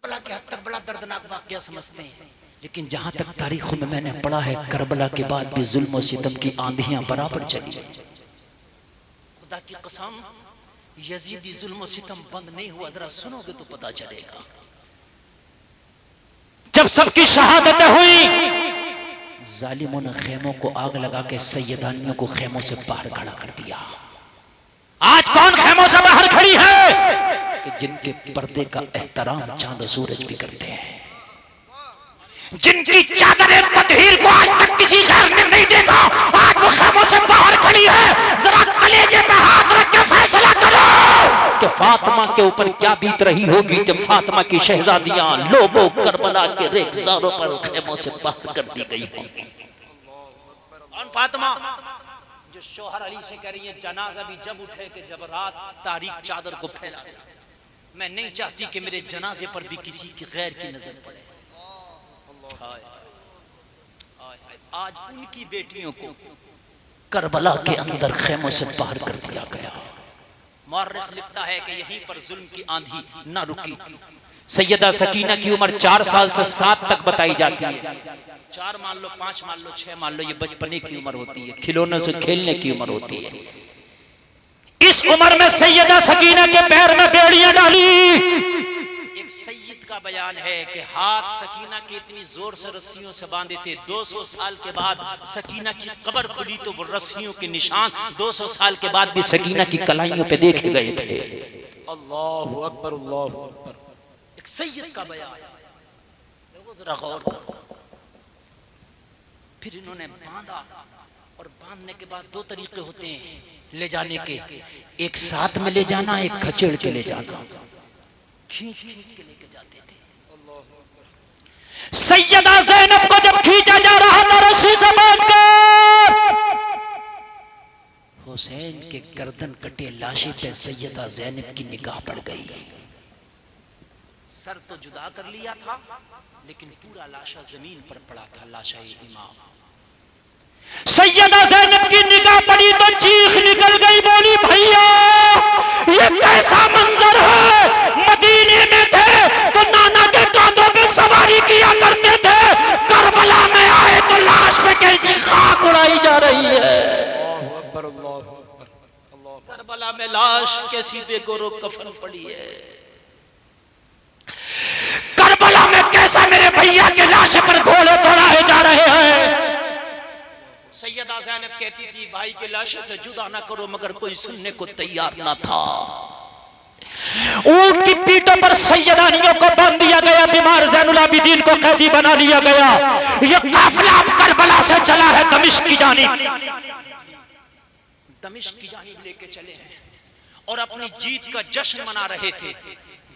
Karbala के हद तक बड़ा दर्दनाक वाकया समझते हैं, लेकिन जहां तक तारीखों में मैंने पढ़ा है करबला के बाद भी जुल्म और सितम की आंधियां बराबर चली। खुदा की कसम यजीदी जुल्म और सितम बंद नहीं हुआ, जरा सुनोगे तो पता चलेगा। जब सबकी शहादतें हुई, जालिमों ने खेमों को आग लगा के सैयदानियों को खेमों से बाहर खड़ा कर दिया। आज कौन खेमों से बाहर खड़ी है कि जिनके पर्दे का एहतराम चांद सूरज भी करते हैं, जिनकी चादर ततहीर को आज तक किसी गैर ने नहीं देखा, आज वो खेमों से बाहर खड़ी है। जरा कलेजे पे हाथ रख के फैसला करो कि फातिमा के ऊपर क्या बीत रही होगी जब फातिमा की शहजादियां लोगों करबला के रेगिस्तानों पर खेमों से बाहर कर दी गई होंगी। कौन फातिमा जो शोहर अली से कह रही है जनाजा भी जब उठे कि जब रात तारीख चादर को फैला, मैं नहीं चाहती कि मेरे जनाजे पर भी किसी की गैर की नजर पड़े। आज उनकी बेटियों को करबला के अंदर खेमों से बाहर कर दिया गया। मौर्रिख लिखता है कि यहीं पर जुल्म की आंधी ना रुकी। सैयदा सकीना की उम्र 4 साल से 7 तक बताई जाती है। 4 मान लो, 5 मान लो, 6 मान लो, ये बचपने की उम्र होती है, खिलौनों से खेलने की उम्र होती है। इस उम्र में सैयदा सकीना के पैर में बेड़ियां डाली। एक सैयद का बयान है कि हाथ सकीना के इतनी जोर से रस्सियों से बांधे थे, 200 साल के बाद सकीना की कब्र खुली तो वो रस्सियों के निशान 200 साल के बाद भी सकीना की कलाइयों पे देखे गए थे। अल्लाहु अकबर, अल्लाहु अकबर। एक सैयद का बयान, जरा गौर करो। फिर इन्होंने बांधा, और बांधने के बाद 2 तरीके होते हैं ले जाने के, एक साथ में ले जाना, एक खचेड़ के ले जाना। खींच खींच के लेके जाते थे। सैयदा ज़ैनब को जब खींचा जा रहा था रस्सी से बांधकर, हुसैन के गर्दन कटे लाशे पे सैयदा ज़ैनब की निगाह पड़ गई। सर तो जुदा कर लिया था, लेकिन पूरा लाशा जमीन पर पड़ा था, लाशा इमाम। सैयदा ज़ैनब की निगाह पड़ी तो चीख निकल गई, बोली भैया ये कैसा मंजर है। मदीने में थे तो नाना के कांधों पे सवारी किया करते थे, करबला में आए तो लाश पे कैसी खाक उड़ाई जा रही है। करबला में लाश कैसी बेगोरो कफन पड़ी है। करबला में कैसा मेरे भैया के लाश पर घोड़े दौड़ाए जा रहे हैं। सैयदा ज़ैनब कहती थी भाई के लाशे से जुदा ना करो, मगर कोई सुनने को तैयार ना था। ऊंट की पीठों पर सैयदानियों को बांध दिया गया, बीमार ज़ैनुल आबिदीन को कैदी बना लिया गया। ये काफिला अब करबला से चला है दमिश्क की जानिब। दमिश्क की जानिब लेके चले हैं और अपनी जीत का जश्न मना रहे थे,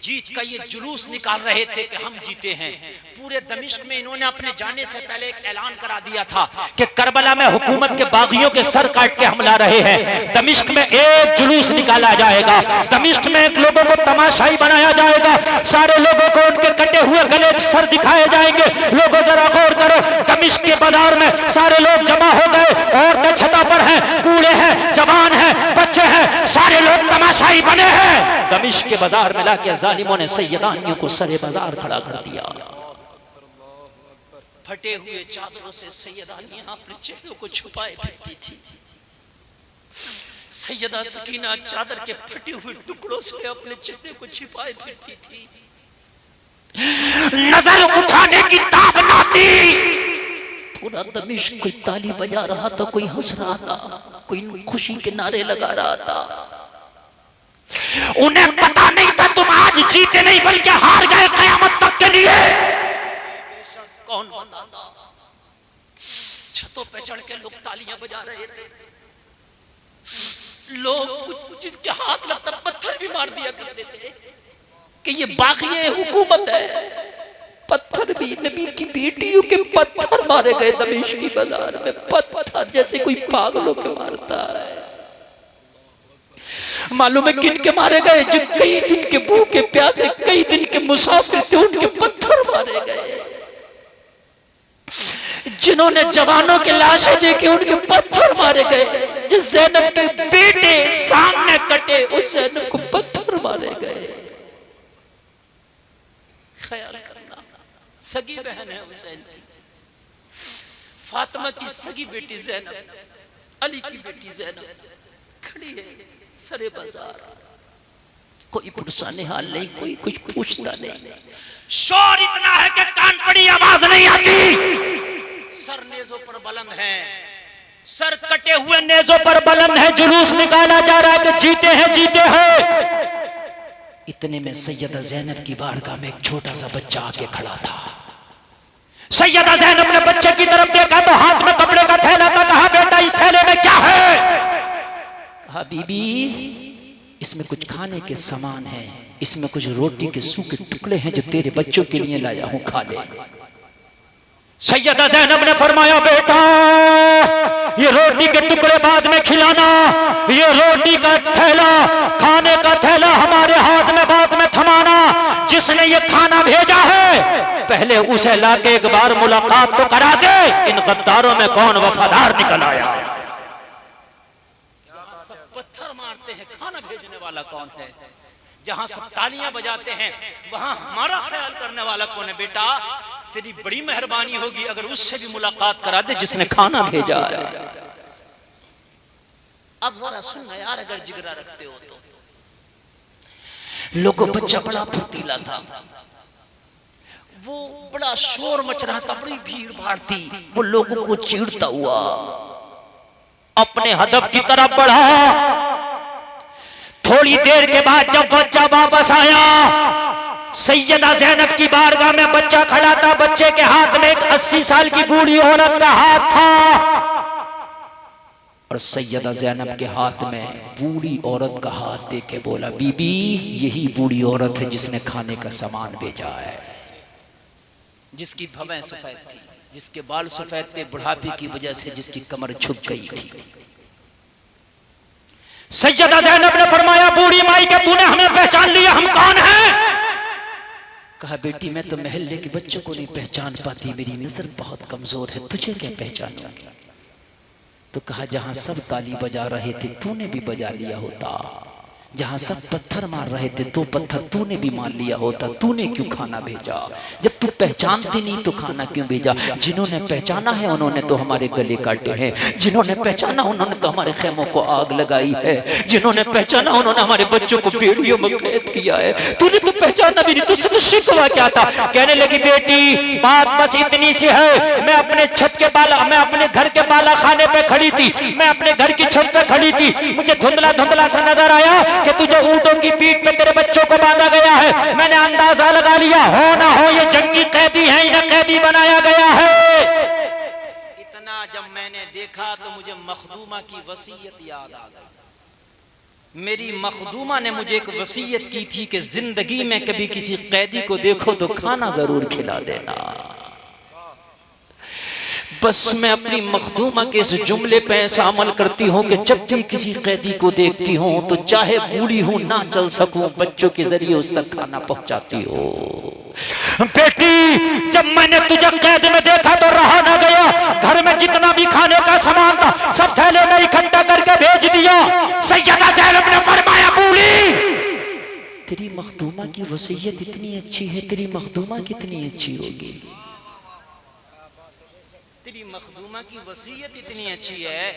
जीत का ये जुलूस निकाल रहे थे कि हम जीते हैं। पूरे दमिश्क में इन्होंने अपने जाने से पहले एक ऐलान करा दिया था कि करबला में हुकूमत के बागियों के सर काट के हम ला रहे हैं। दमिश्क में एक जुलूस निकाला जाएगा, दमिश्क में एक लोगों को तमाशाई बनाया जाएगा, सारे लोगों को उनके कटे हुए गले सर दिखाए जाएंगे। लोगों जरा गौर करो, दमिश्क के बाजार में सारे लोग जमा हो गए, औरतें छता पर हैं, बूढ़े हैं, जवान हैं, बच्चे हैं, सारे लोग तमाशाई बने हैं। दमिश्क के बाजार में लाके जालिमों ने सैयदानियों को सरे बाजार खड़ा कर दिया। फटे हुए चादरों से सैयदानियां अपने चेहरों को छुपाए फिरती थी। सैयदा सकीना चादर के फटे हुए टुकड़ों से अपने चेहरे को छिपाए फिरती थी। नजर उठाने की ताब ना थी। पूरा दमिश्क कोई ताली बजा रहा था, कोई हंस रहा था, कोई खुशी के नारे लगा रहा था। उन्हें पता नहीं था तुम आज जीते नहीं बल्कि हार गए कयामत तक के लिए। कौन बताता? छतों पे चढ़ के लोग तालियां बजा रहे थे, लोग कुछ जिसके हाथ लगता पत्थर भी मार दिया करते थे कि ये बाग़ी हुकूमत है। पत्थर भी, नबी की बेटियों के पत्थर मारे गए दमिश्क की बाजार में, पत्थर जैसे कोई पागलों के मारता है। मालूम है किन के मारे गए? जो कई दिन के भूखे प्यासे, कई दिन के मुसाफिर थे, उनके पत्थर मारे गए। जिन्होंने जवानों के लाशें देखी उनके पत्थर मारे गए। जिस ज़ैनब के बेटे सामने कटे उस ज़ैनब को पत्थर मारे गए। ख्याल करना, सगी बहन है हुसैन की, फातिमा की सगी बेटी ज़ैनब, अली की बेटी ज़ैनब खड़ी है सरे बाजार, कोई पुरसाने हाल नहीं, कोई कुछ पूछता नहीं। शोर इतना है कि कान पड़ी आवाज नहीं आती, सर नेजों पर बुलंद है, सर कटे हुए नेजों पर बुलंद है, जुलूस निकाला जा रहा है कि जीते हैं जीते हैं। इतने में सैयदा ज़ैनब की बारगाह में एक छोटा सा बच्चा आके खड़ा था। सैयदा ज़ैनब ने बच्चे की तरफ देखा तो हाथ में कपड़े का थैला था। कहा बेटा इस थैले में क्या है? कहा बीबी इसमें कुछ खाने के सामान है, इसमें कुछ रोटी के सूखे टुकड़े हैं जो तेरे बच्चों के लिए लाया हूं, खा ले। सैयदा ज़ैनब ने फरमाया बेटा ये रोटी के टुकड़े बाद में खिलाना, ये रोटी का थैला खाने का थैला हमारे हाथ में बाद में थमाना। जिसने ये खाना भेजा है पहले उसे लाके एक बार मुलाकात तो करा दे, इन गद्दारों में कौन वफादार निकल आया। सब पत्थर मारते हैं, खाना भेजने वाला कौन है? जहां सब तालियां बजाते हैं वहां हमारा ख्याल करने वाला कौन है? बेटा तेरी बड़ी मेहरबानी होगी अगर उससे भी मुलाकात करा दे जिसने खाना भेजा है। अब जरा सुन यार, अगर जिगरा रखते हो तो। लोगों बच्चा बड़ा फुर्तीला था, वो बड़ा शोर मच रहा था, बड़ी भीड़ भाड़ थी, वो लोगों को चीड़ता हुआ अपने हदफ की तरफ बढ़ा। थोड़ी देर के बाद जब बच्चा वापस आया, सैयदा ज़ैनब की बारगाह में बच्चा खड़ा था, बच्चे के हाथ में एक 80 साल की बूढ़ी औरत का हाथ था और सैयदा ज़ैनब के हाथ में बूढ़ी औरत का हाथ देके बोला बीबी यही बूढ़ी औरत है जिसने खाने का सामान भेजा है, जिसकी भवें सफेद थी, जिसके बाल सफेद थे बुढ़ापे की वजह से, जिसकी कमर झुक गई थी। सैयदा ज़ैनब ने फरमाया बूढ़ी माई के तूने हमें पहचान लिया, हम कौन हैं? कहा बेटी मैं तो महल्ले के बच्चों को नहीं पहचान पाती, मेरी नजर बहुत कमजोर है, तुझे क्या पहचानूंगी? तो कहा जहां सब ताली बजा रहे थे तूने भी बजा लिया होता, जहां सब पत्थर मार रहे थे तो पत्थर तूने भी मार लिया होता, तूने क्यों खाना भेजा? जब तू पहचानती नहीं तो खाना क्यों भेजा? जिन्होंने पहचाना है उन्होंने तो हमारे गले काटे हैं, जिन्होंने पहचाना उन्होंने तो हमारे खेमों को आग लगाई है, जिन्होंने पहचाना उन्होंने हमारे बच्चों को बेड़ियों में कैद किया है, तूने तो पहचाना भी नहीं, तुझसे तो शिकवा क्या था? कहने लगी बेटी बात बस इतनी सी है, मैं अपने छत के बाला, मैं अपने घर के बाला खाने पे खड़ी थी, मैं अपने घर की छत पे खड़ी थी, मुझे धुंधला धुंधला सा नजर आया कि तुझे ऊंटों की पीठ पे तेरे बच्चों को बांधा गया है। मैंने अंदाजा लगा लिया हो ना हो ये जंगी कैदी हैं, इन्हें कैदी बनाया गया है। इतना जब मैंने देखा तो मुझे मखदूमा की वसीयत याद आ गई। मेरी मखदूमा ने मुझे एक वसीयत की थी कि जिंदगी में कभी किसी कैदी को देखो तो खाना जरूर खिला देना। बस मैं अपनी मखदूमा के इस जुमले पे ऐसा अमल करती हूँ कि जब भी किसी कैदी को देखती हूँ तो चाहे बूढ़ी हूँ ना चल सकूं, बच्चों के जरिए उस तक खाना पहुंचाती हो। बेटी जब मैंने तुझे कैद में देखा तो रहा ना गया, घर में जितना भी खाने का सामान था सब थैले में इकट्ठा करके भेज दिया। सैयदा ज़ैनब ने फरमाया बूढ़ी तेरी मखदूमा की वसीयत इतनी अच्छी है, तेरी मखदूमा कितनी अच्छी होगी, तेरी मखदूमा की वसीयत इतनी अच्छी है,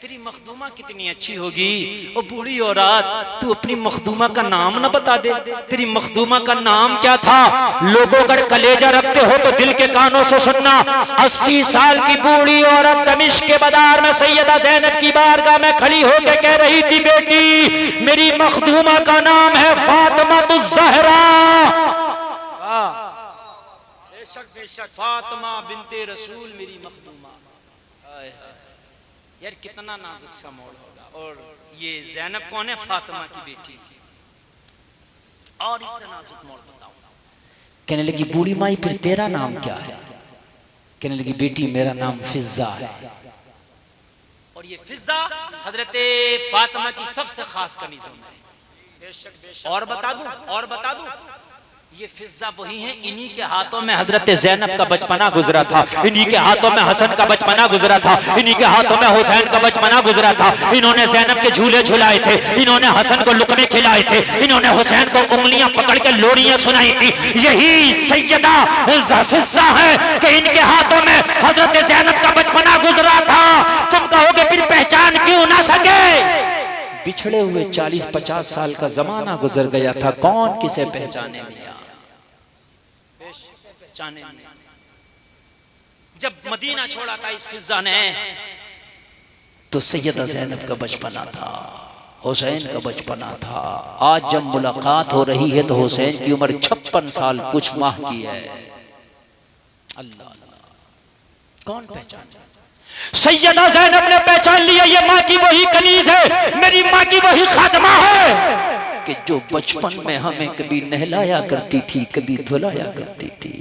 तेरी मखदूमा कितनी अच्छी होगी। ओ बूढ़ी औरत तू अपनी मखदूमा का नाम ना बता दे, तेरी मखदूमा का नाम क्या था? लोगों अगर कलेजा रखते हो तो दिल के कानों से सुनना। 80 साल की बूढ़ी औरत दमिश्क के बाजार में सैयदा ज़ैनब की बारगाह में खड़ी होकर कह रही थी बेटी मेरी मखदूमा का नाम है फातिमा ज़हरा। फातिमा बिनते रसूल मेरी मखदूमा। यार कितना नाजुक सा मोड़ होगा। और ये ज़ैनब कौन है? फातिमा की बेटी। और इससे नाजुक मोड़ बताओ। कहने लगी बूढ़ी माई फिर तेरा नाम क्या है? कहने लगी बेटी मेरा नाम फिज़्ज़ा है। और ये फिज़्ज़ा हजरते फातिमा की सबसे खास कनीज़ों में। और बता दूं ये फिजा वही है, इन्हीं के हाथों में हजरत ज़ैनब का बचपना गुजरा था, इन्हीं के हाथों में हसन का बचपना गुजरा था, इन्हीं के हाथों में हुसैन का बचपना गुजरा था। इन्होंने ज़ैनब के झूले झुलाए थे, इन्होंने हसन को लुकमे खिलाए थे, इन्होंने हुसैन को उंगलियां पकड़ के लोरियां सुनाई थी। यही सैयदा फिजा है कि इनके हाथों में हजरत ज़ैनब का बचपना गुजरा था। तुम कहोगे फिर पहचान क्यों ना सके? बिछड़े हुए 40-50 साल का जमाना गुजर गया था, कौन किसे पहचाने मिया? जब मदीना छोड़ा था इस फिजा ने तो सैयदा ज़ैनब का बचपना था, हुसैन का बचपना था। आज जब मुलाकात हो रही है तो हुसैन की उम्र 56 साल कुछ माह की है। अल्लाह कौन पहचान? सैयदा ज़ैनब ने पहचान लिया, ये माँ की वही कनीज है, मेरी माँ की वही खादमा है कि जो बचपन में हमें कभी नहलाया करती थी, कभी धुलाया करती थी।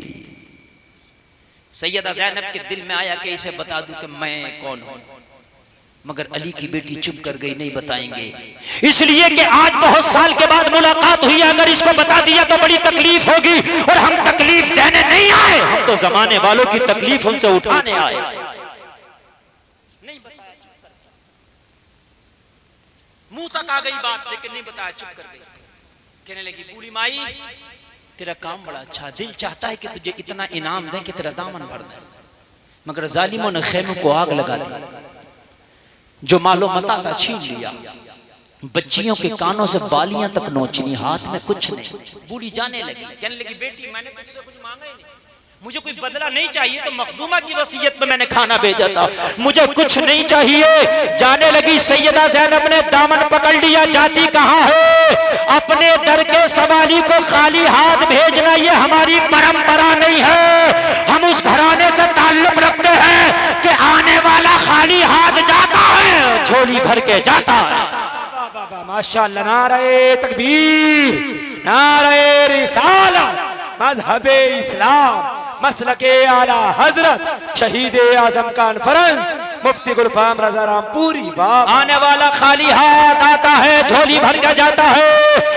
सैयदा ज़ैनब के दिल में आया कि इसे बता दूं कि मैं कौन हूं, मगर अली की बेटी चुप कर गई, नहीं बताएंगे, इसलिए कि आज बहुत साल के बाद मुलाकात हुई। अगर इसको बता दिया तो बड़ी तकलीफ होगी, और हम तकलीफ देने नहीं आए, हम तो जमाने वालों की तकलीफ उनसे उठाने आए। नहीं बताया, चुप कर गई, मुंह तक आ गई बात, लेकिन नहीं बताया, चुप कर गई। कहने लगी बूढ़ी माई तेरा काम बड़ा अच्छा, दिल चाहता है कि तुझे इतना इनाम दें कि तेरा दामन भर दे, मगर जालिमों ने खेमों को आग लगा दी, जो मालो मता था छीन लिया, बच्चियों के कानों से बालियां तक नोचनी, हाथ में कुछ नहीं। बूढ़ी जाने लगी, कहने लगी बेटी मैंने तुझसे कुछ मांगा ही नहीं, मुझे कोई बदला नहीं चाहिए, तो मखदूमा की वसीयत में मैंने खाना भेजा था, मुझे कुछ नहीं चाहिए। जाने लगी सैयदा ज़ैनब ने दामन पकड़ लिया, जाती कहाँ है? अपने दर के सवाली को खाली हाथ भेजना ये हमारी परंपरा नहीं है। हम उस घराने से ताल्लुक रखते हैं कि आने वाला खाली हाथ जाता है, झोली भर के जाता है। माशाअल्लाह, नारे तकबीर, नारे रिसालत, मज़हबे इस्लाम, मसलके आला हजरत शहीद आजम कॉन्फ्रेंस मुफ्ती गुलफाम रजा रामपुरी। आने वाला खाली हाथ आता है, झोली भर के जाता है।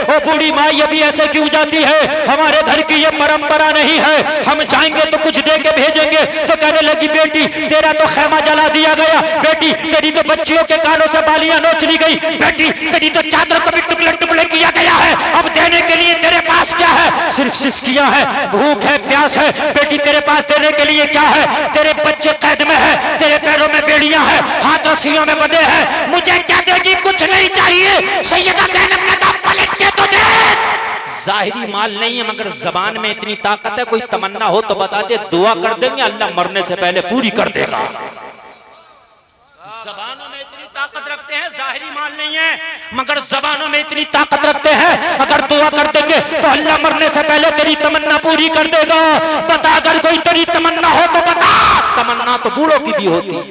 ओ बूढ़ी माई अभी ऐसे क्यों जाती है? हमारे घर की ये परंपरा नहीं है, हम जाएंगे तो कुछ दे के भेजेंगे। तो कहने लगी बेटी तेरा तो खेमा जला दिया गया, बेटी तेरी तो बच्चियों के कानों से बालियां नोच ली गई, बेटी तेरी तो चादर को भी टुकड़े टुकड़े किया गया है। अब देने के लिए तेरे पास क्या है? सिर्फ सिसकियां है, भूख है, प्यास है। बेटी तेरे पास देने के लिए क्या है? तेरे बच्चे कैद में है, तेरे पैरों में बेड़ियां हैं, हाथ रस्सियों में बंधे हैं, मुझे क्या देगी? कुछ नहीं चाहिए। सैयदा ज़ैनब ने कहा पलट के तो दे। जाहिरी माल नहीं है, मगर जबान में इतनी ताकत है, कोई तमन्ना हो तो बता दे, दुआ कर देंगे, अल्लाह मरने से पहले पूरी कर देगा। जबानों में इतनी ताकत रखते हैं, जाहिरी माल नहीं है, मगर जबानों में इतनी ताकत रखते हैं, अगर दुआ कर देंगे तो अल्लाह मरने से पहले तेरी तमन्ना पूरी कर देगा। बता अगर कोई तेरी तमन्ना हो तो बता। तमन्ना तो बूढ़ों की भी होती है,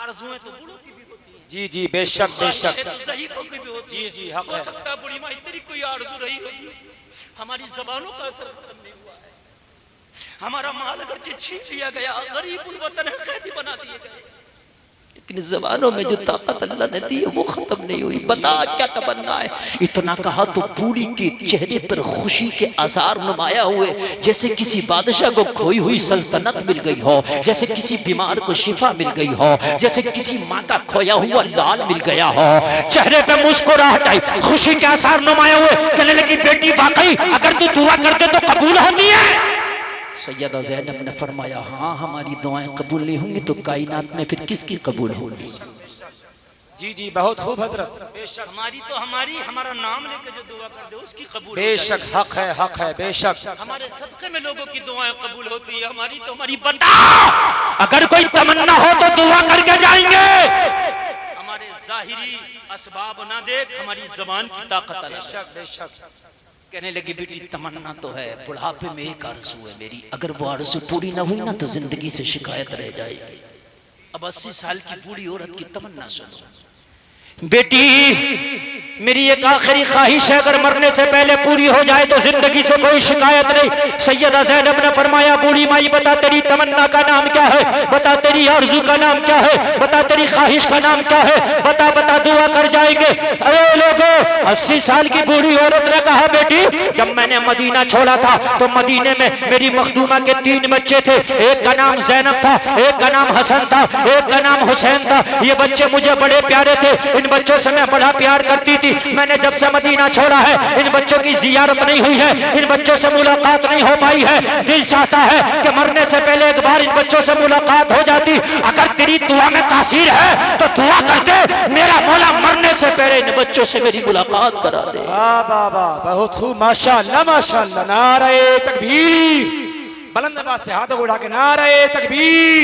आरज़ुएं तो बूढ़ों की भी होती है। जी जी बेशक बेशक, जी जी हक हो सकता है बूढ़ी माँ तेरी कोई आरज़ू रही होगी, हमारी जबानों का असर खत्म नहीं हुआ है। हमारा माल अगर छीन लिया गया, गरीब वतन है, कैदी बना दिए गए, लेकिन जबानों में जो ताकत अल्लाह ने दी है वो खत्म नहीं हुई। बता क्या तमन्ना है? इतना कहा तो बूढ़ी के चेहरे पर खुशी के आसार नुमाया हुए, जैसे किसी बादशाह को खोई हुई सल्तनत मिल गई हो, जैसे किसी बीमार को शिफा मिल गई हो, जैसे किसी माँ का खोया हुआ लाल मिल गया हो। चेहरे पे मुस्कुराहट आई, खुशी के आसार नुमाया हुए, कहने लगी बेटी वाकई अगर तू दुआ करते तो कबूल होती है। सैयदा ज़ैनब ने फरमाया हाँ हमारी दुआएं कबूल नहीं होंगी तो कायनात में फिर किसकी कबूल होगी? जी जी बहुत खूब हजरत, हमारी तो हमारा नाम लेकर जो दुआ कर दे उसकी कबूल। बेशक हक है बेशक, हमारे सदक़े में लोगों की दुआएं कबूल होती है, हमारी तो हमारी। बता अगर कोई तमन्ना हो तो दुआ करके जाएंगे। हमारे जाहिरी असबाब ना देख, हमारी ज़बान की ताकत। बेशक बेशक। कहने लगी बेटी तमन्ना तो है, बुढ़ापे में एक आरज़ू है मेरी, अगर वो आरज़ू पूरी ना हुई ना तो जिंदगी से शिकायत रह जाएगी। अब 80 साल की बूढ़ी औरत की तमन्ना सुनो, बेटी मेरी एक आखिरी ख्वाहिश है, अगर मरने से पहले पूरी हो जाए तो जिंदगी से कोई शिकायत नहीं। सैयदा ज़ैनब ने फरमाया, बूढ़ी माई बता तेरी तमन्ना का नाम क्या है, बता तेरी आरज़ू का नाम क्या है, बता तेरी ख्वाहिश का नाम क्या है, बता बता दुआ कर जाएंगे। अरे लोगों, 80 साल की बूढ़ी औरत ने कहा, बेटी जब मैंने मदीना छोड़ा था तो मदीने में मेरी मखदूमा के 3 बच्चे थे, एक का नाम ज़ैनब था, एक का नाम हसन था, एक का नाम हुसैन था। ये बच्चे मुझे बड़े प्यारे थे, इन बच्चों से मैं बड़ा प्यार करती थी। मैंने जब से मदीना छोड़ा है इन बच्चों की जियारत नहीं हुई है, इन बच्चों से मुलाकात नहीं हो पाई है। दिल चाहता है कि मरने से पहले एक बार इन बच्चों से मुलाकात हो जाती। अगर तेरी दुआ में तासीर है तो दुआ कर दे, मेरा मौला मरने से पहले इन बच्चों से मेरी मुलाकात करा दे। वाह वाह वाह, बहुत खूब, माशाअल्लाह माशाअल्लाह। नारे तकबीर, बुलंद आवाज से हाथों को उठा के नारे तकबीर,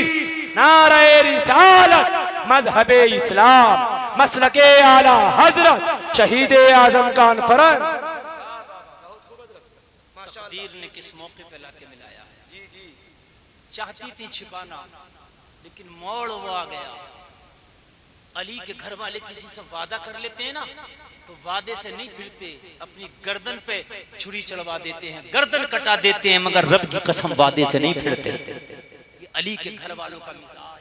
नारे रिसालत, मजहबे इस्लाम, मसलके आला हजरत शहीद आजम कॉन्फ्रेंस। तकदीर ने किस मौके पे लाके मिलाया है। जी जी, चाहती थी छिपाना लेकिन मोड़ वो आ गया। अली के घर वाले किसी से वादा कर लेते हैं ना तो वादे से नहीं फिरते, अपनी गर्दन पे छुरी चढ़वा देते हैं, गर्दन कटा देते हैं, मगर रब की कसम वादे से नहीं फिरते। ये अली के घर वालों का मिजाज,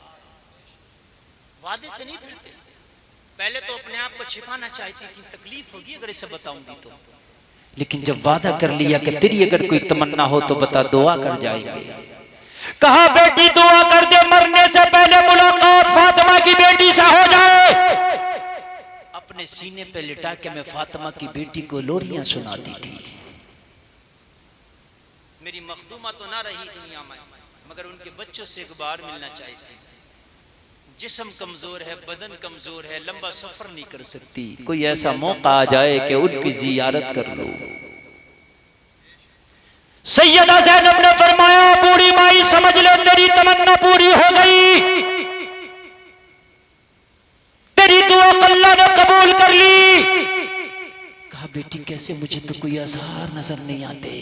वादे से नहीं फिरते। पहले तो अपने आप को छिपाना चाहती थी, तकलीफ होगी अगर इसे बताऊंगी तो, लेकिन जब वादा कर लिया कि तेरी अगर कोई तमन्ना हो तो बता, दुआ कर जाएंगे। कहा बेटी दुआ कर दे, मरने से पहले मुलाकात फातिमा की बेटी से हो जाए। अपने सीने पे लिटा के मैं फातिमा की बेटी को लोरियां सुनाती थी। मेरी मखदूमा तो ना रही दुनिया में, मगर उनके बच्चों से एक बार मिलना चाहती। जिस्म कमजोर है, बदन कमजोर है, लंबा सफर नहीं कर सकती, कोई ऐसा मौका आ जाए कि उनकी जियारत कर लो। सैयदा ज़ैनब ने फरमाया, बूढ़ी माई समझ ले तेरी तमन्ना पूरी हो गई, तेरी दुआ अल्लाह ने कबूल कर ली। कहा बेटी कैसे, मुझे तो कोई आसार नजर नहीं आते।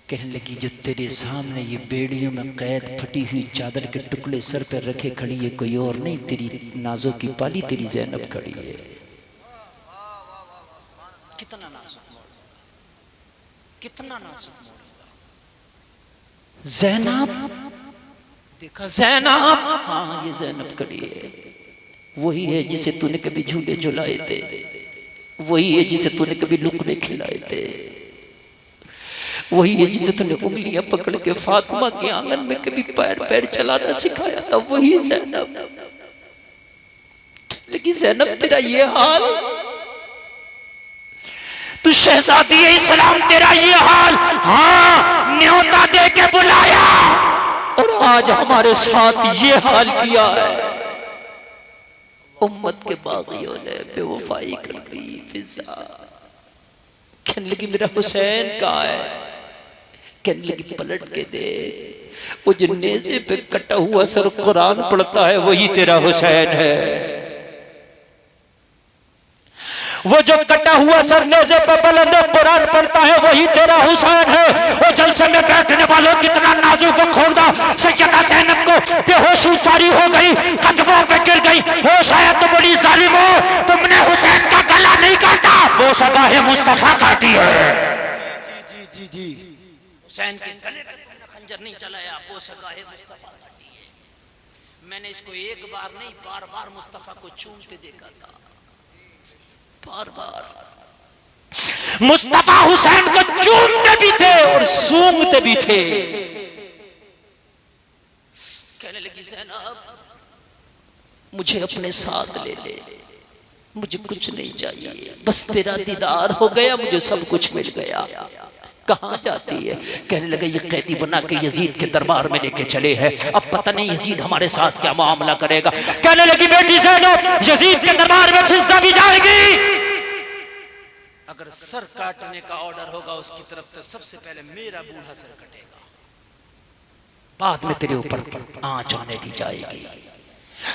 कहने लगी, जो तेरे सामने ये बेड़ियों में कैद फटी हुई चादर के टुकड़े सर पर रखे खड़ी है, कोई और नहीं, तेरी नाजों की पाली तेरी ज़ैनब खड़ी है। कितना नाजुक मोड़, कितना नाजुक मोड़। ज़ैनब देखा, ज़ैनब, हाँ ये ज़ैनब खड़ी है, वही है जिसे तूने कभी झूले झुलाए थे, वही है जिसे तूने कभी लुकने खिलाए थे, वही है जिसे तूने उंगलियां पकड़ के फातिमा के आंगन में कभी पैर पैर चलाना सिखाया था, वही ज़ैनब। लेकिन ज़ैनब तेरा ये हाल, तू शहजादी इस्लाम, तेरा ये हाल, हाँ न्योता दे के बुलाया और आज हमारे साथ ये हाल किया है। उम्मत के बागियों ने बेवफाई कर दी। फिजा कहने लगी, मेरा हुसैन कहाँ है? कहने लगी, पलट के दे, वो जो नेज़े पे कटा हुआ सर कुरान पढ़ता है वही तेरा हुसैन है। वो जो कटा हुआ सर नेज़े पे बुलंद कुरान पढ़ता है वही तेरा हुसैन है। वो जलसे में बैठने वालों कितना नाजुक खोदा। सैयदा ज़ैनब को बेहोशी तारी हो गई, कदमों पे गिर गई। होश आया तो बड़ी जालिमो, तुमने हुसैन का गला नहीं काटा, वो सबाह मुस्तफा काटी है। जी जी जी जी, हुसैन के गले में खंजर नहीं चलाया, वो सबाह मुस्तफा काटी है। मैंने इसको एक बार नहीं बार बार मुस्तफा को चूमते देखा था, बार बार। मुस्तफा हुसैन को चूमते भी थे और सूंघते भी थे। कहने लगी, ज़ैनब मुझे अपने साथ ले ले, मुझे कुछ नहीं चाहिए, बस तेरा दीदार हो गया, मुझे सब कुछ मिल गया। कहाँ जाती है? कहने लगे, ये कैदी बना के यजीद के दरबार में लेके चले हैं, अब पता नहीं यजीद हमारे साथ क्या मामला करेगा। कहने लगी, बेटी ज़ैनब, यजीद के दरबार में फिजा भी जाएगी, अगर सर काटने का ऑर्डर होगा उसकी तरफ तो सबसे पहले मेरा बूढ़ा सर कटेगा, बाद में तेरे ऊपर आंच आने दी जाएगी।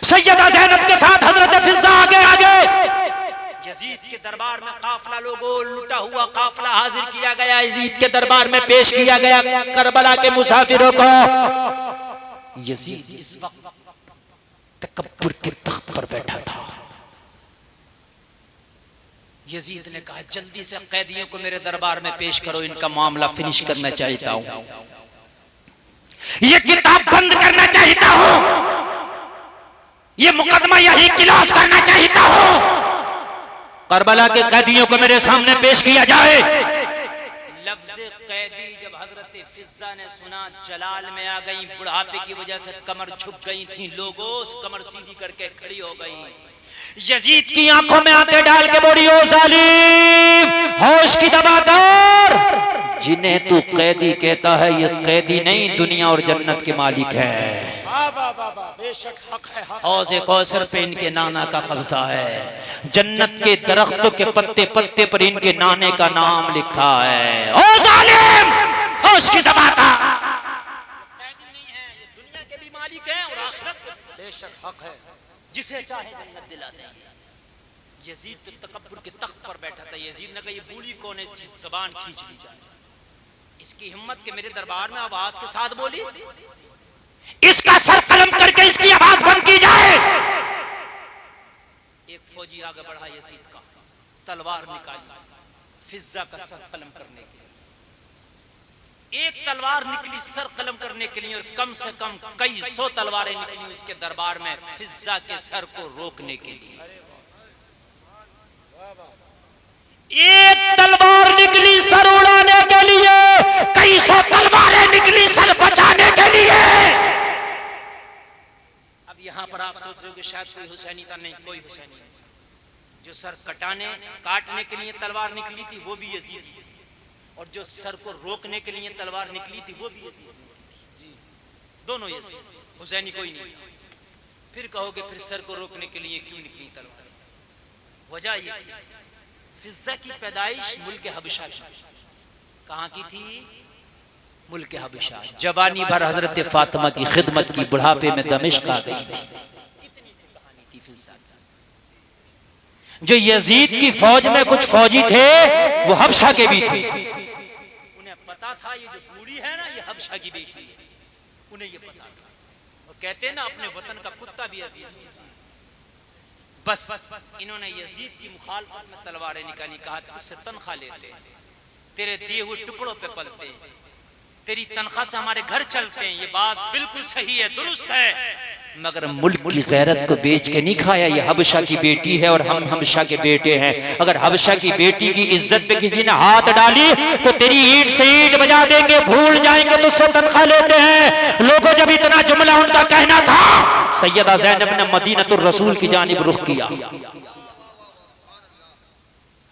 सैयदा ज़ैनब के साथ हजरत फिजा आगे आगे यजीद के दरबार में काफिला, लोगों लुटा हुआ काफिला हाजिर किया गया, यजीद के दरबार में पेश किया गया करबला के मुसाफिरों को। यजीद इस वक्त तकब्बुर के तख्त पर बैठा था, यजीद ने कहा जल्दी से कैदियों को मेरे दरबार में पेश करो, इनका मामला फिनिश करना चाहता हूं, ये किताब बंद करना चाहता हूं, ये मुकदमा यही क्लोज करना चाहता हूं। करबला के कैदियों को मेरे सामने पेश किया जाए। लफ्ज़ कैदी जब हजरत फिज़्ज़ा ने सुना, जलाल में आ गई, बुढ़ापे की वजह से कमर झुक गई थी, लोगों कमर सीधी करके खड़ी हो गई। यजीद की आंखों में आंखें डाल के बोली, ओ जालिम, होश की दबा कर, जिन्हें तू कैदी कहता है ये कैदी नहीं, दुनिया और जन्नत के मालिक है। बेशक हक है, हौज़े कौसर पे इनके नाना का कब्जा है, जन्नत के दरख्तों के पत्ते पत्ते पर इनके नाने का नाम लिखा है। ओ जालिम, होश की दबा का, कैदी नहीं है, ये दुनिया के भी मालिक हैं और आखिरत, बेशक हक है, जिसे चाहे जन्नत दिला देंगे। यजीद तो तकब्बुर के तख्त पर बैठा था। यजीद ने कहा ये बूढ़ी कौन है, इसकी ज़बान खींच ली जाए, इसकी हिम्मत के मेरे दरबार में आवाज के साथ बोली, इसका सर कलम करके इसकी आवाज बंद की जाए। एक फौजी आगे बढ़ा, यजीद का तलवार निकाली, फिज़्ज़ा का सर कलम करने के लिए। एक तलवार निकली सर कलम करने के लिए और कम से कम कई सौ तलवारें निकली उसके दरबार में फिज़्ज़ा के सर को रोकने के लिए। एक तलवार निकली सर उड़ाने के लिए, कई सौ तलवारें निकली सर बचाने के लिए। अब यहां पर आप सोच रहे हो कि शायद कोई हुसैनी था, नहीं, कोई हुसैनी नहीं। जो सर काटने के लिए तलवार निकली थी वो भी यजीद, और जो सर को रोकने के लिए तलवार निकली थी वो भी यजीद, दोनों यजीद, हुसैनी कोई नहीं। फिर कहोगे फिर सर को रोकने के लिए क्यों निकली तलवार? वजह ये थी, फिज़्ज़ा की पैदाइश मुल्क हबशा की। कहाँ की थी? मुल्क हबशा। जवानी भर हजरत फातिमा की खिदमत की, बुढ़ापे में दमिश्क आ गई थी। इतनी सी कहानी थी फिज़्ज़ा की। जो यजीद की फौज में कुछ फौजी थे वो हबशा के भी थे, उन्हें पता था ये जो बूढ़ी है ना ये हबशा की बेटी है, उन्हें ये पता था। वो कहते हैं ना अपने वतन का कुत्ता भी अजीज है। बस इन्होंने यजीद की मुखालफत में तलवारें निकाली, कहा तुझसे तनख्वाह लेते हैं, तेरे दिए हुए टुकड़ों पे पलते हैं, तेरी तनख्वाह से हमारे घर चलते हैं, ये बात बिल्कुल सही है, दुरुस्त है, मगर मुल्क की गैरत को बेच के नहीं खाया। ये हबशा की बेटी है और हम हबशा के बेटे हैं। अगर हबशा की बेटी की इज्जत पे किसी ने हाथ डाली तो तेरी ईंट से ईंट बजा देंगे, भूल जाएंगे तुझसे तनख्वाह लेते हैं। लोगों जब इतना जुमला उनका कहना था, सैयदा ज़ैनब ने मदीनतुर रसूल की जानिब रुख किया,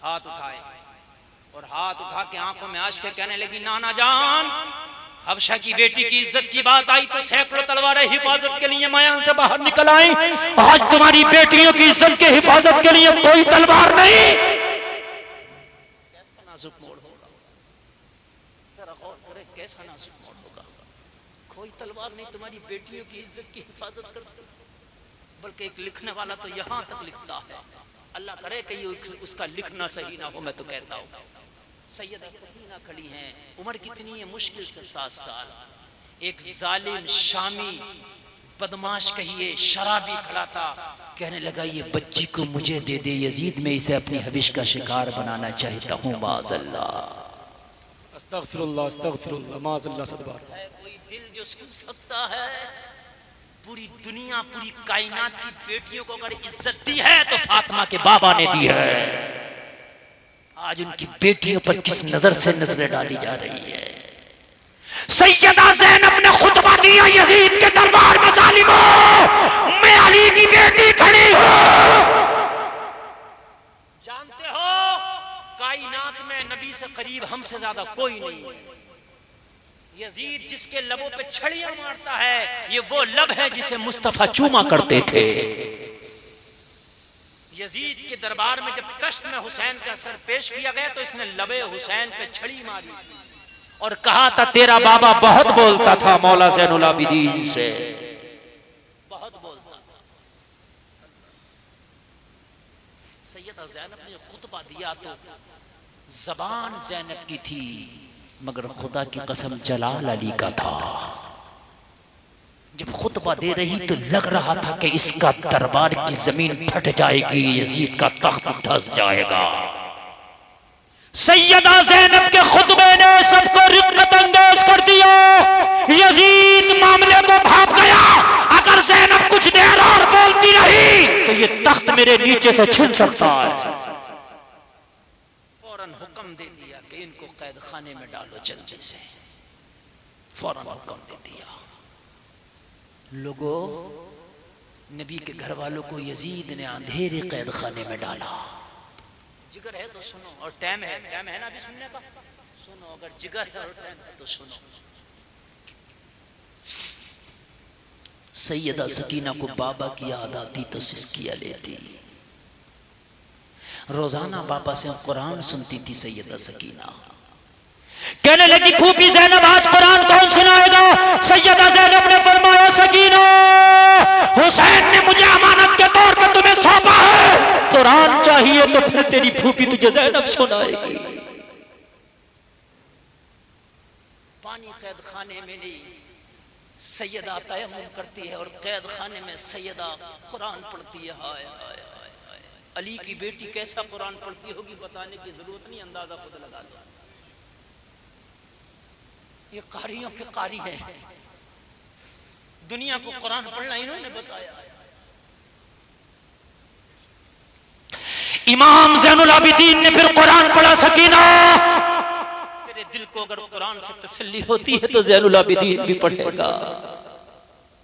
हाथ उठाए और हाथ उठा के आंखों में आंच के कहने लगी, नाना जान, हबशा की बेटी की इज्जत की बात आई तो सैकड़ों तलवारें हिफाजत के लिए मैदान से बाहर निकल आई, आज तुम्हारी बेटियों की इज्जत के हिफाजत के लिए कोई तलवार नहीं। कैसा नाजुक मोड़ होगा, जरा गौर करें, कैसा नाजुक मोड़ होगा। कोई तलवार नहीं तुम्हारी बेटियों की इज्जत की हिफाजत कर, बल्कि एक लिखने वाला तो यहां तक लिखता है, अल्लाह करे कि उसका लिखना सही ना हो। मैं तो कहता हूं सैयदा सकीना खड़ी हैं, उम्र कितनी है, मुश्किल से 7 साल। एक जालिम शामी बदमाश कहिए शराबी खड़ा था, कहने लगा ये बच्ची को मुझे दे दे यजीद, मैं इसे अपनी हविश का शिकार बनाना चाहता हूँ। माज़अल्लाह, अस्तगफिरुल्लाह, अस्तगफिरुल्लाह, माज़अल्लाह सदबार। कोई दिल जो सुन सकता है? पूरी दुनिया, पूरी कायनात की बेटियों को अगर इज्जत दी है तो फातिमा के बाबा ने दी है। आज उनकी बेटियों पर किस नजर से नजरें डाली जा रही है। सैयदा ज़ैनब ने खुतबा दिया यजीद के दरबार में, ज़ालिमों, मैं अली की बेटी खड़ी हूं। जानते हो कायनात में नबी से करीब हमसे ज्यादा कोई नहीं है। यजीद जिसके लबों पे छड़ियां मारता है, ये वो लब है जिसे मुस्तफा चूमा करते थे। यजीद के दरबार में जब तश्त में हुसैन का सर पेश किया गया तो इसने लबे हुसैन पे छड़ी मारी और कहा था तेरा बाबा बहुत बोलता था मौला ज़ैनुल आबिदीन से, बहुत बोलता था। सैयदा ज़ैनब ने खुतबा दिया तो ज़बान ज़ैनब की थी, मगर खुदा की कसम जलाल अली का था। जब खुतबा दे रही तो लग रहा था कि इसका दरबार की जमीन फट जाएगी, यजीद का तख्त धंस जाएगा। सैयदा ज़ैनब के खुतबे ने सबको रिक्कत अंगेज कर दिया। यजीद मामले को भाग गया। अगर ज़ैनब कुछ देर और बोलती रही तो ये तख्त मेरे नीचे से छिन सकता है। फौरन हुक्म दे दिया कि इनको कैद खाने में डालो जल्दी से। फौरन हुक्म दे दिया। लोगों, नबी के घर वालों को यजीद ने अंधेरे कैद खाने में डाला। जिगर है तो सुनो, और टाइम है ना अभी सुनने का, सुनो। अगर जिगर है और टाइम है तो सुनो। सैयदा सकीना को बाबा की याद आती तो सिसकियां लेती। रोजाना बाबा से कुरान सुनती थी सैयदा सकीना। कहने लगी फूफी ज़ैनब आज कुरान कौन सुनाएगा? सैयदा ज़ैनब ने फरमाया सकीना, हुसैन ने मुझे अमानत के तौर पर तुम्हें सौंपा है, कुरान चाहिए तो फिर तेरी फूफी तुझे ज़ैनब सुनाएगी। पानी कैद खाने में नहीं, सैयदा तयम्मुम करती है और कैद खाने में सैयदा कुरान पढ़ती है। हाय हाय हाय, अली की बेटी कैसा कुरान पढ़ती होगी बताने की जरूरत नहीं, अंदाजा खुद लगा लो। ये कारियों के कारी है, दुनिया को कुरान पढ़ना इन्होंने बताया। इमाम ज़ैनुल आबिदीन ने फिर कुरान पढ़ा। सकीना, तेरे दिल को अगर कुरान से तसल्ली होती है तो ज़ैनुल आबिदीन भी पढ़ेगा।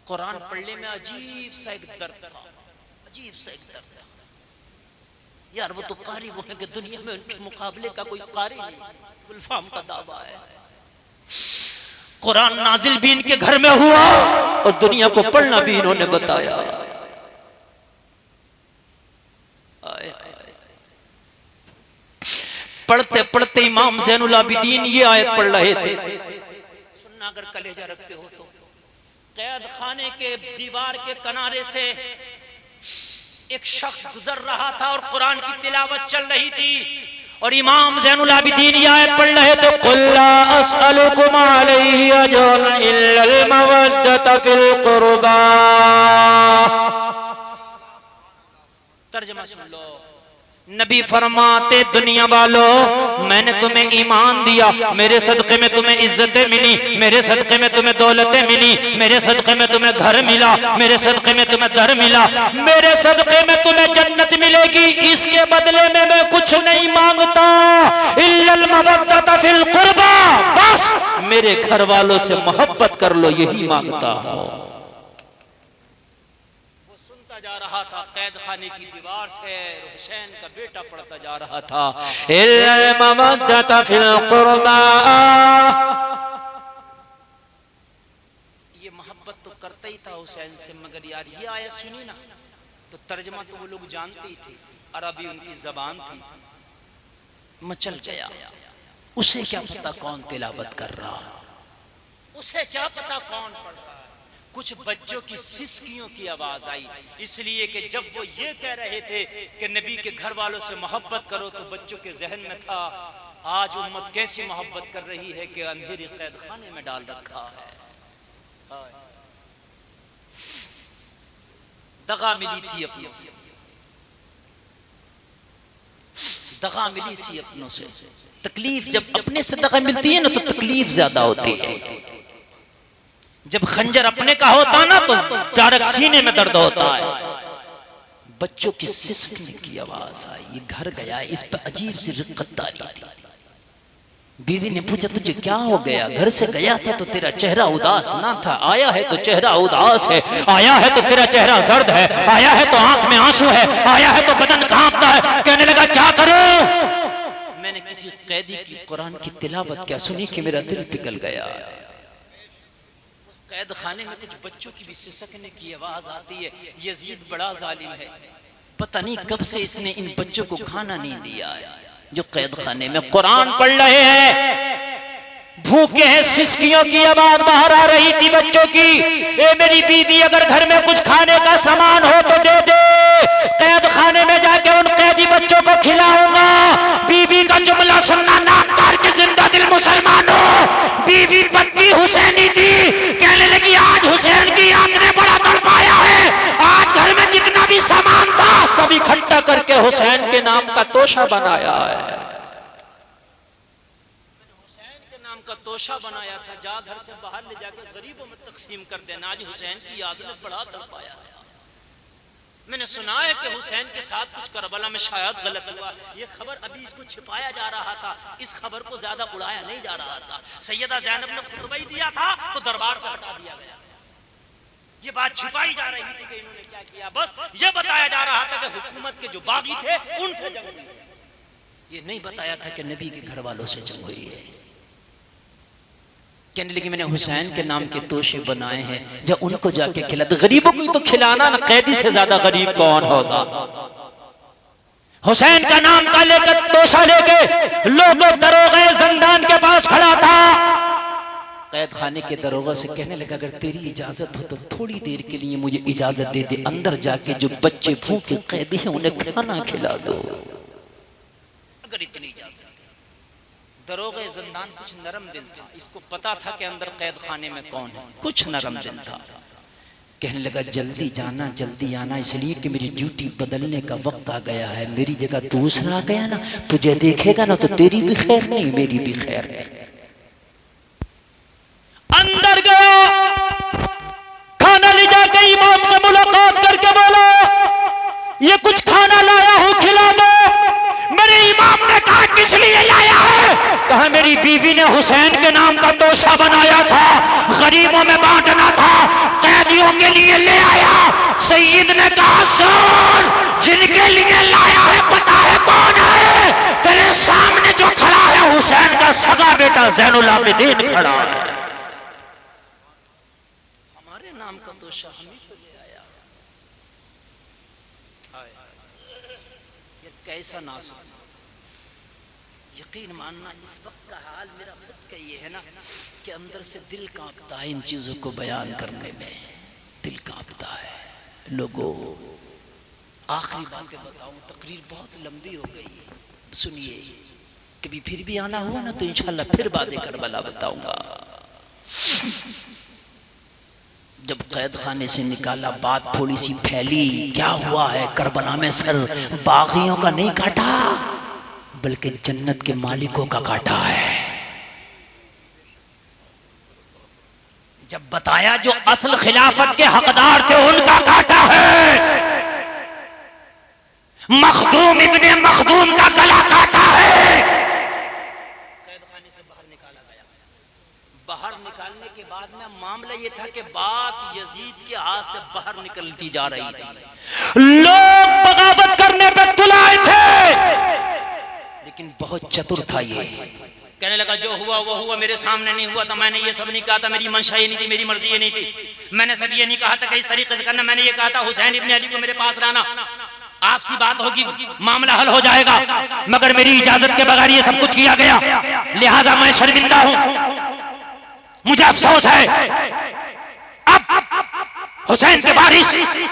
कुरान पढ़ने में अजीब सा एक दर्द था, अजीब सा एक दर्द था। यार वो तो कारी वो है कि दुनिया में उनके मुकाबले का कोई कारी नहीं। गुलफाम का दावा है कुरान नाजिल भी इनके घर में हुआ और दुनिया को पढ़ना भी इन्होंने बताया। पढ़ते पढ़ते इमाम ज़ैनुल आबिदीन ये आयत पढ़ रहे थे, सुनना अगर कलेजा रखते हो तो। कैद खाने के दीवार के किनारे से एक शख्स गुजर रहा था और कुरान की तिलावत चल रही थी और इमाम ज़ैनुल आबिदीन ये आयत पढ़ रहे थे, कुल ला अस्अलुकुम अलैहि अजरन इल्लल मवद्दत फिल कुर्बा। तर्जुमा सुन लो। नबी फरमाते दुनिया वालों, मैंने तुम्हें ईमान दिया, मेरे सदक़े में तुम्हें इज्जतें मिली, मेरे सदक़े में तुम्हें दौलतें मिली, मेरे सदक़े में तुम्हें घर मिला, मेरे सदक़े में तुम्हें दर मिला, मेरे सदक़े में तुम्हें जन्नत मिलेगी। इसके बदले में मैं कुछ नहीं मांगता, इल्लल मवद्दत फिल कुर्बा, बस मेरे घर वालों से मोहब्बत कर लो, यही मांगता हूँ। जा रहा था कैद खाने की दीवार से, हुसैन का बेटा पढ़ता जा रहा था, इल्लल मवद्दत फिल कुर्बा। ये मोहब्बत तो करता ही था हुसैन से, मगर यार ये आयत सुनी ना तो तर्जमा तो वो लोग जानते ही थे, अरबी उनकी जबान थी। मचल गया। उसे क्या पता कौन तिलावत कर रहा, उसे क्या पता कौन पढ़ रहा। कुछ बच्चों की सिसकियों की आवाज आई, इसलिए कि जब वो ये कह रहे थे कि नबी के घर वालों से मोहब्बत करो तो बच्चों के जहन में था आज उम्मत कैसी मोहब्बत कर रही है कि अंधेरे कैद खाने में डाल रखा है। दगा मिली थी अपनों से, दगा मिली सी अपनों से। तकलीफ जब अपने से दगा मिलती है ना तो तकलीफ ज्यादा होती है। जब खंजर अपने का होता ना तो चारक सीने में दर्द होता है। बच्चों की सिसकने की आवाज आई, ये घर गया, इस पर अजीब सी रिक्कतदारी थी। बीवी ने पूछा तुझे क्या हो गया? घर से गया था तो तेरा चेहरा उदास ना था, आया है तो चेहरा उदास है, आया है तो तेरा चेहरा जर्द है, आया है तो आंख में आंसू है, आया है तो बदन कांपता है। कहने लगा क्या करूं? मैंने किसी कैदी की कुरान की तिलावत क्या सुनी कि मेरा दिल पिघल गया। उस कैद खाने में कुछ बच्चों की भी सिसकने की आवाज आती है। यजीद बड़ा जालिम है, पता नहीं कब से इसने इन बच्चों को खाना नहीं दिया है जो कैद खाने में कुरान पढ़ रहे हैं। भूखे हैं, सिसकियों की आवाज बाहर आ रही थी बच्चों की। ए मेरी बीवी, अगर घर में कुछ खाने का सामान हो तो दे दे, कैद खाने में जाके उन कैदी बच्चों को खिलाऊंगा। बीवी का जुमला सुनना नामदार के जिंदा दिल मुसलमानों, बीवी पक्की हुसैनी थी। कहने लगी आज हुसैन की आंख ने बड़ा तड़पाया है, आज घर में जितना भी सामान था सब इकट्ठा करके हुसैन के नाम का तोशा बनाया है। तोशा बनाया था, जा घर से बाहर ले जाके गरीबों में तकसीम कर देना। आज हुसैन की याद में बड़ा तड़पाया था। मैंने सुना है कि हुसैन के साथ कुछ करबला में शायद गलत हुआ। ये खबर अभी इसको छिपाया जा रहा था, इस खबर को ज्यादा उड़ाया नहीं जा रहा था। सैयदा ज़ैनब ने खुतबा ही दिया था तो दरबार से हटा दिया गया। ये बात छिपाई जा रही थी कि इन्होंने क्या किया। बस ये बताया जा रहा था कि हुकूमत के जो बागी थे उनसे जंग हुई है। ये नहीं बताया था कि नबी के घर वालों से जंग हुई है। कहने लगी मैंने हुसैन के नाम के तोशे बनाए हैं, जब उनको जाके खिला दो। गरीबों को तो खिलाना ना, कैदी से ज्यादा गरीब कौन होगा। हुसैन का नाम का लेकर तोशा लेके लोगों दरोगा ज़िंदान के पास खड़ा था। कैद खाने के दरोगा से कहने लगा अगर तेरी इजाजत हो तो थोड़ी देर के लिए मुझे इजाजत दे दे, अंदर जाके जो बच्चे भूखे कैदी हैं उन्हें खाना खिला दो। अगर इतनी इजाजत। दरोगा ज़िंदान कुछ नरम दिल था, इसको पता था कि अंदर कैद खाने में कौन है, कुछ नरम दिल था। कहने लगा जल्दी जाना जल्दी आना, इसलिए कि मेरी ड्यूटी बदलने का वक्त आ गया है। मेरी जगह दूसरा आ गया ना, तुझे देखेगा ना तो तेरी भी खैर नहीं मेरी भी खैर नहीं। अंदर गया, खाना ले जाके इमाम से मुलाकात करके बोला ये कुछ खाना लाया हूं खिला दो। मेरे इमाम ने कहा किस लिए लाया है? कहा मेरी बीवी ने हुसैन के नाम का तोशा बनाया था, गरीबों में बांटना था, कैदियों के लिए ले आया। सैयद ने कहा सुन, जिनके लिए लाया है पता है कौन है? तेरे सामने जो खड़ा है हुसैन का सगा बेटा ज़ैनुल आबिदीन खड़ा है। हमारे नाम का तोशा हम ही को ले आया। ये कैसा नासुक। यकीन मानना इस वक्त का हाल मेरा खुद का ये है ना कि अंदर से दिल कांपता है। इन चीजों को बयान करने में दिल कांपता है। लोगों आखिरी बातें बताऊं, तकरीर बहुत लंबी हो गई, सुनिए। कभी फिर भी आना हुआ ना तो इंशाल्लाह फिर बातें करबला बताऊंगा। जब कैद खाने से निकाला बात थोड़ी सी फैली, क्या हुआ है करबला में सर बागियों का नहीं काटा बल्कि जन्नत के मालिकों का काटा है। जब बताया जो असल खिलाफत के हकदार थे उनका काटा है। मखदूम इब्ने मखदूम का गला काटा है। कैद खाने से बाहर निकाला गया। बाहर निकालने के बाद में मामला ये था कि बात यजीद के हाथ से बाहर निकलती जा रही थी। लोग बगावत करने पर तुलाए थे, लेकिन बहुत चतुर था ये। कहने लगा जो हुआ वो हुआ, मेरे सामने नहीं हुआ था। मैंने ये सब नहीं कहा था, मेरी मंशा ये नहीं थी, मेरी मर्जी ये नहीं थी। मैंने सब ये नहीं कहा था कि इस तरीके से करना। मैंने ये कहा था हुसैन इब्ने अली को मेरे पास लाना, आपसी बात होगी, मामला हल हो जाएगा। मगर मेरी इजाजत के बगैर ये सब कुछ किया गया, लिहाजा मैं शर्मिंदा हूं, मुझे अफसोस है। अब हुसैन के वारिस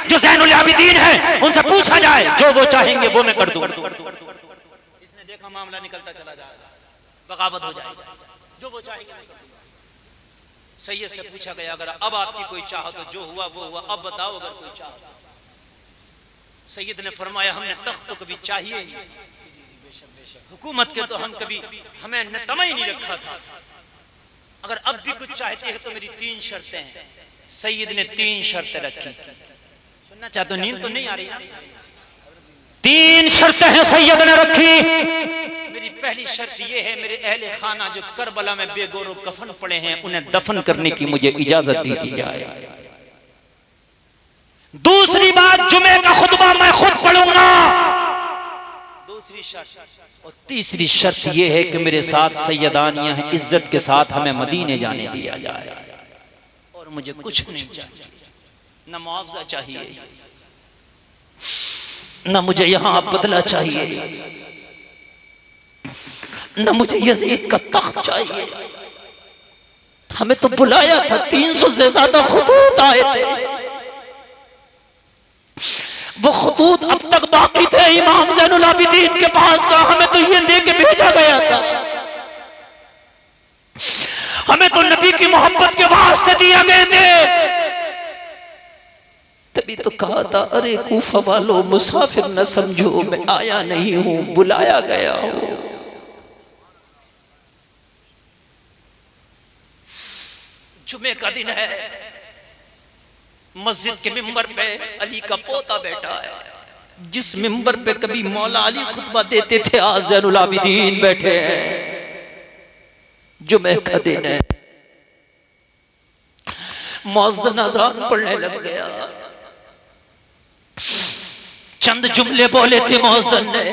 जो ज़ैनुल आबिदीन है उनसे पूछा जाए, जो वो चाहेंगे वो मैं कर दूं। इसने देखा मामला निकलता चला जाएगा, बगावत हो जाएगी, जो वो चाहेंगे मैं कर दूंगा। सैयद से पूछा गया अगर अब आपकी कोई चाह तो जो हुआ वो हुआ, अब बताओ अगर कोई चाह। सैयद ने फरमाया हमने तख्त तो कभी चाहिए ही, हुकूमत के तो हम कभी हमें न तमा ही नहीं रखा था। अगर अब भी कुछ चाहते हैं तो मेरी 3 शर्तें हैं। सैयद ने 3 शर्तें रखी। सुनना चाहते हो? नींद तो नहीं आ रही ना? 3 शर्तें हैं सैयद ने रखी। मेरी पहली शर्त यह है मेरे अहले खाना जो करबला में बेगोरो कफन पड़े हैं उन्हें दफन करने की मुझे इजाजत दे दी जाए। दूसरी बात, जुमे का खुतबा मैं खुद पढ़ूंगा। दूसरी शर्त। और तीसरी शर्त यह है कि मेरे साथ सैयदानियां हैं, इज्जत के साथ हमें मदीने जाने दिया जाए और मुझे कुछ नहीं चाहिए, न मुआवजा चाहिए, न मुझे यहां बदला चाहिए, न मुझे यजीद का तख्त चाहिए। हमें तो बुलाया था, 300 से ज्यादा खुतूत आए थे, वो खुतूत अब तक बाकी थे इमाम ज़ैनुल आबिदीन के पास का। हमें तो ये लेके भेजा गया था, हमें तो नबी की मोहब्बत के वास्ते दिया गए थे। तभी तो कहा था अरे कूफा वालों मुसाफिर न समझो, मैं आया नहीं हूं, बुलाया गया हूं। जुमे का दिन है, मस्जिद के मिंबर पे अली का पोता बैठा है, जिस मिंबर पे कभी मौला अली खुतबा देते थे आज ज़ैनुल आबिदीन बैठे हैं। जुमे का दिन है, मुअज्जिन अज़ान पढ़ने लग गया। चंद जुमले बोले थे मुअज्जिन ने।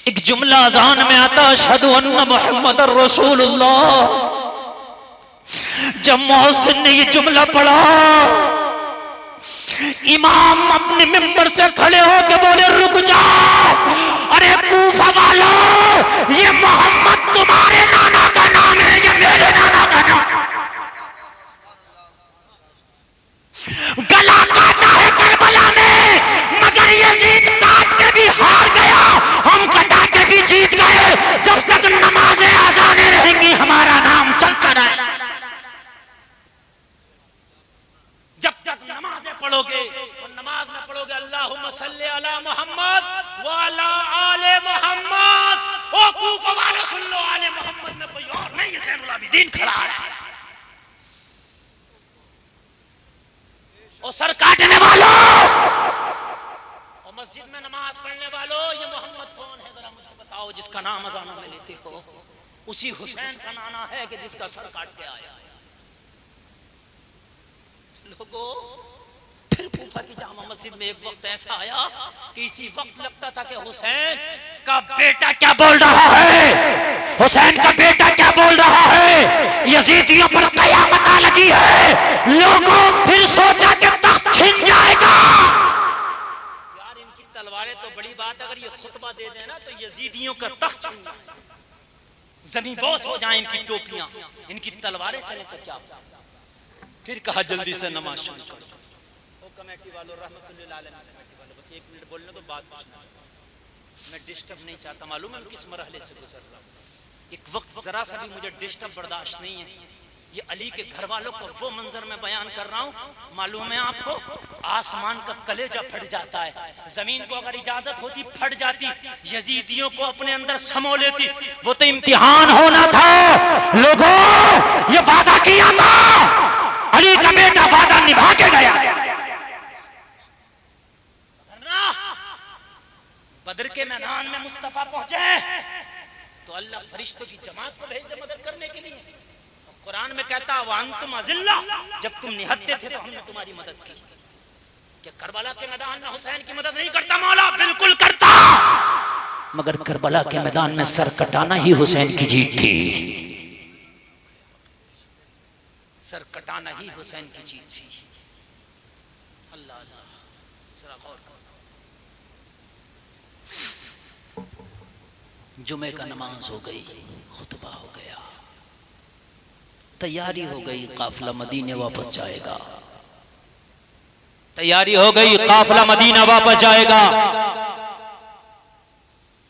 एक जुमला अज़ान में आता, अशहदु अन्ना मुहम्मदर रसूलुल्लाह। जब मुअज्जिन ने ये जुमला पढ़ा, इमाम अपने मिंबर से खड़े होकर बोले, रुक जाओ, अरे कूफा वालों, ये मोहम्मद तुम्हारे नाना का नाम है या मेरे नाना का नाम? गला काटा है करबला में, मगर यजीद काट के भी हार गया, हम कटा के भी जीत गए। जब तक नमाजें आज़ानें रहेंगी हमारा नाम चलता रहेगा। जब तक नमाजें पढ़ोगे और नमाज में पढ़ोगे अल्लाहुम्मा सल्ली अला मोहम्मद व अला आले मोहम्मद, ओ कूफा वाले सुन लो, आले मोहम्मद में कोई और नहीं है, ज़ैनुल आबिदीन खड़ा है। और सर काटने वालों और मस्जिद में नमाज पढ़ने वालों, ये मोहम्मद कौन है जरा मुझे बताओ, जिसका नाम अज़ानों में लेते हो? उसी हुसैन का नाना है कि जिसका सर काट के आया। लोगों, फिर कूफा की जामा मस्जिद में एक वक्त ऐसा आया कि इसी वक्त लगता था कि हुसैन का बेटा क्या बोल रहा है, हुसैन का बेटा क्या बोल रहा है, यजीदियों पर कयामत आ लगी है। लोगों, फिर सोचा कि तख्त छिन जाएगा। यार इनकी तलवारें तो बड़ी बात, अगर ये खुतबा दे देना तो यजीदियों का तख्त छिन जाए, जमीन बोस हो जाए इनकी टोपियां, इनकी तलवारें चले तो क्या। फिर कहा जल्दी से नमाज शुरू करो। ओ कमेटी वालों, रहमतुल्लाह अलैहि कमेटी वालों, बस एक मिनट बोलने तो बात पूछना, मैं डिस्टर्ब नहीं चाहता। मालूम है मैं किस मरहले से गुजर रहा हूँ। एक वक्त जरा सा भी मुझे डिस्टर्ब बर्दाश्त नहीं है। ये अली के घर वालों को वो मंजर में बयान कर रहा हूँ, मालूम है आपको, आसमान का कलेजा फट जाता है, जमीन को अगर इजाजत होती फट जाती, यजीदियों को अपने अंदर समो लेती। वो तो इम्तिहान होना था लोगों, ये वादा किया था, अली का बेटा वादा निभा के गया। बदर के मैदान में मुस्तफा पहुंचे तो अल्लाह फरिश्तों की जमात को भेज दे मदद करने के लिए। कुरान में कहता वांतुम अज़िल्ला, जब तुम निहत्ते थे तो हमने तुम्हारी मदद की। क्या करबला के मैदान में हुसैन की मदद नहीं करता मौला? बिल्कुल करता, मगर करबला के मैदान में सर कटाना ही हुसैन की जीत थी। सर कटाना ही हुसैन की जीत थी। अल्लाह अल्लाह, जरा गौर करो। जुमे का नमाज हो गई, खुतबा हो गया, तैयारी हो गई, काफिला मदीने वापस जाएगा। तैयारी हो गई, काफिला मदीना वापस जाएगा।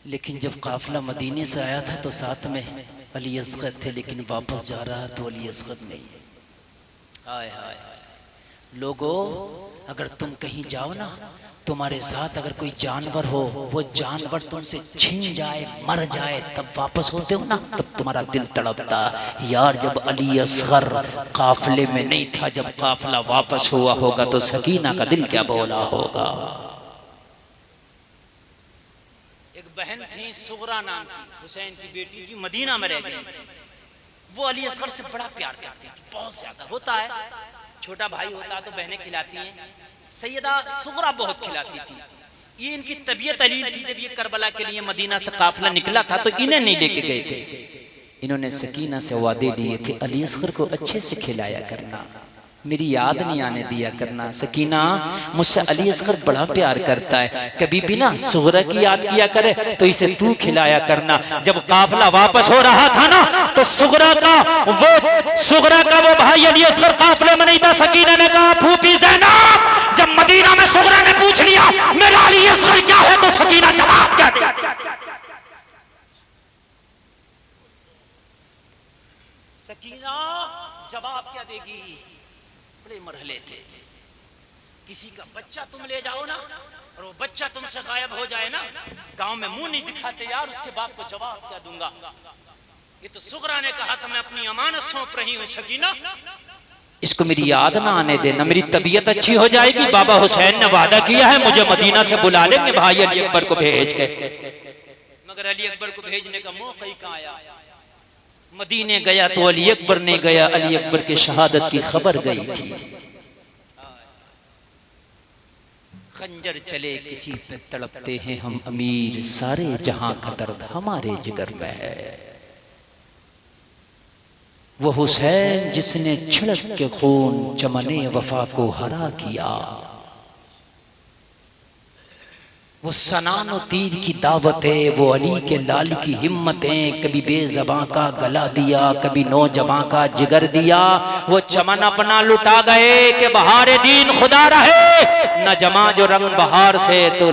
लेकिन जब काफिला मदीने से आया था तो साथ में अली असगर थे, लेकिन वापस जा रहा तो अली असगर नहीं। हाय हाय लोगों, अगर तुम कहीं जाओ ना, तुम्हारे साथ अगर कोई जानवर हो, वो जानवर तुमसे छिन जाए, मर जाए, तब वापस होते हो ना, तब तुम्हारा दिल तड़पता। यार जब अली असगर काफिले में नहीं था, जब काफिला वापस हुआ होगा तो सकीना का दिल क्या बोला होगा। एक बहन थी सुगरा नाम की, हुसैन की बेटी थी, मदीना में रह गई। वो अली असगर से बड़ा प्यार करती थी, बहुत ज्यादा। होता है छोटा भाई होता तो बहनें खिलाती हैं, सैयदा सुगरा बहुत खिलाती थी। ये इनकी तबीयत अलील थी। जब ये करबला के लिए मदीना से काफिला निकला था तो इन्हें नहीं लेके गए थे। इन्होंने सकीना से वादे लिए थे, अली असगर को अच्छे से खिलाया करना, मेरी याद नहीं आने दिया करना। सकीना, मुझसे अली असगर बड़ा प्यार करता है, कभी भी ना सुगरा की याद किया करे तो इसे तू खिलाया करना। जब काफिला वापस हो रहा था ना तो सुगरा का वो भाई अली असगर काफिले में नहीं था। सकीना ने कहा, फूफी ज़ैनब, जब मदीना में सुगरा ने पूछ लिया मेरा अली असगर क्या है, तो सकीना जवाब क्या दे? सकीना जवाब क्या देगी? बड़े मरहले थे। किसी का बच्चा तुम ले जाओ ना और वो बच्चा तुमसे गायब हो जाए ना, गांव में मुंह नहीं दिखाते यार, उसके बाप को जवाब क्या दूंगा। ये तो सुगरा ने कहा था मैं अपनी अमानत सौंप रही हूं सकीना, इसको मेरी याद ना आने देना, मेरी तबीयत अच्छी हो जाएगी। बाबा हुसैन ने वादा किया है मुझे मदीना से बुला लेंगे भाई अली अकबर को भेज के। मगर अली अकबर को भेजने का मौका ही कहां आया। मदीने गया तो अली अकबर ने गया, अली अकबर की शहादत की खबर गई थी। खंजर चले किसी पे तड़पते हैं हम अमीर, सारे जहां का दर्द हमारे जिगर में है। वो हुसैन जिसने छिड़क के खून चमने वफा को हरा किया, वो सनानो तीर की दावतें, वो अली के लाल की हिम्मतें, कभी बेज़बां का गला दिया, कभी नौजवां का जिगर दिया। वो चमन अपना लुटा गए कि बहार दीन खुदा रहे, न जमा जो रंग बहार से तो